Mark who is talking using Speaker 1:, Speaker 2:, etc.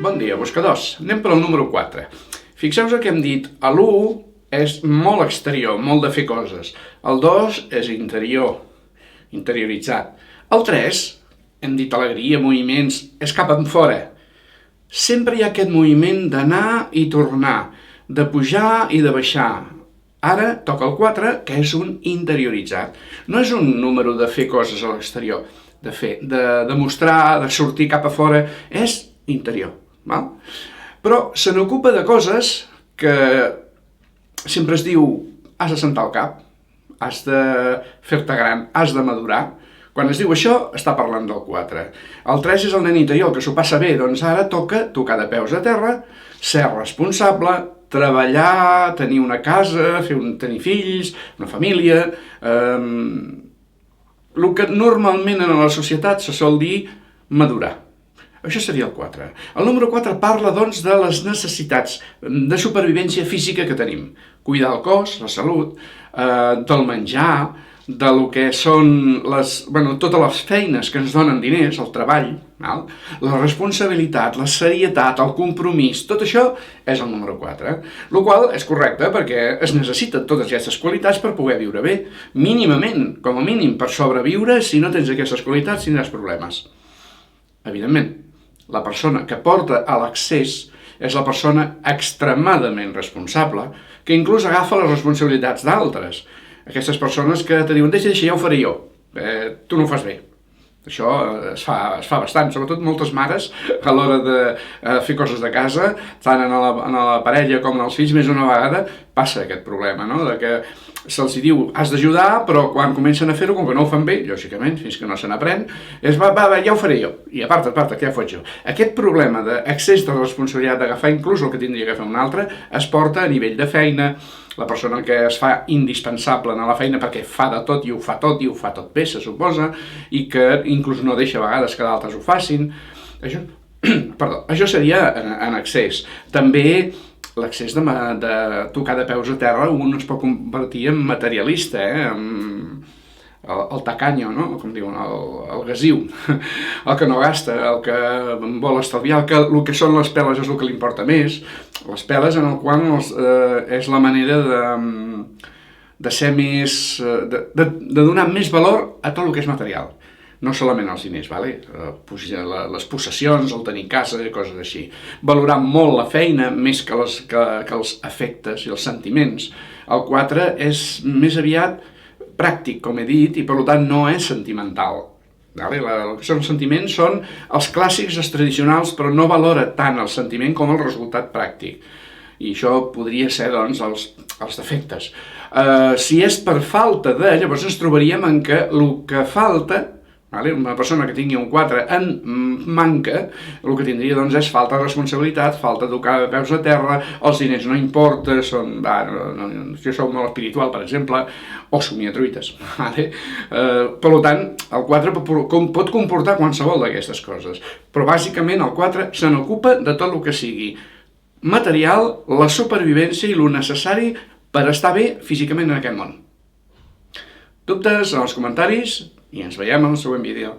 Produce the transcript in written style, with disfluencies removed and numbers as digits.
Speaker 1: Bon dia, buscadors. Anem per al número 4. Fixeu-vos que hem dit l'1 és molt exterior, molt de fer coses. El 2 és interior, interioritzat. El 3, hem dit alegria, moviments, és cap enfora. Sempre hi ha aquest moviment d'anar i tornar, de pujar i de baixar. Ara toca el 4, que és un interioritzat. No és un número de fer coses a l'exterior, de fer, de mostrar, de sortir cap a fora, és interior. Val? Però se n'ocupa de coses que sempre es diu has de sentar el cap, has de fer-te gran, has de madurar. Quan es diu això, està parlant del 4. El 3 és el nen interior, que s'ho passa bé, doncs ara toca tocar de peus a terra, ser responsable, treballar, tenir una casa, tenir fills, una família. El que normalment en la societat se sol dir madurar. Això seria el 4. El número 4 parla, doncs, de les necessitats de supervivència física que tenim. Cuidar el cos, la salut, del menjar, de lo que són totes les feines que ens donen diners, el treball, la responsabilitat, la serietat, el compromís, tot això és el número 4. El qual és correcte perquè es necessiten totes aquestes qualitats per poder viure bé. Mínimament, com a mínim, per sobreviure, si no tens aquestes qualitats tindràs problemes. Evidentment, la persona que porta a l'excés és la persona extremadament responsable, que inclús agafa les responsabilitats d'altres. Aquestes persones que te diuen, deixa, ja ho faré jo, tu no ho fas bé. Això es fa bastant, sobretot moltes mares, a l'hora de fer coses de casa, tant en la parella com en els fills, més d'una vegada passa aquest problema, no? De que se'ls diu, has d'ajudar, però quan comencen a fer-ho, com que no ho fan bé, lògicament, fins que no se n'aprèn, és, va, ja ho faré jo, i aparta, que ja ho faig jo. Aquest problema d'excés de responsabilitat d'agafar inclús el que tindria que fer un altre, es porta a nivell de feina, la persona que es fa indispensable en la feina perquè fa de tot i ho fa tot bé, se suposa, i que inclús no deixa a vegades que d'altres ho facin. Això seria en excés. També l'excés de tocar de peus a terra un es pot convertir en materialista, el tacanyo, no? Com diuen, el gasiu, el que no gasta, el que vol estalviar, el que són les peles és el que li importa més, les peles en el qual és la manera de ser més, de donar més valor a tot el que és material, no solament als diners, les possessions, el tenir casa i coses així. Valorar molt la feina més que els afectes i els sentiments. El 4 és més aviat pràctic, com he dit, i per tant no és sentimental. El que són sentiments són els clàssics, els tradicionals, però no valora tant el sentiment com el resultat pràctic. I això podria ser, doncs, els defectes. Si és per falta de, llavors ens trobaríem en què el que falta, una persona que tingui un 4 en manca, el que tindria doncs, és falta de responsabilitat, falta de tocar de peus a terra, els diners no importa, jo soc molt espiritual, per exemple, o somia truites. Per tant, el 4 pot comportar qualsevol d'aquestes coses, però bàsicament el 4 se n'ocupa de tot el que sigui material, la supervivència i el necessari per estar bé físicament en aquest món. Dubtes en els comentaris i ens veiem en el següent vídeo.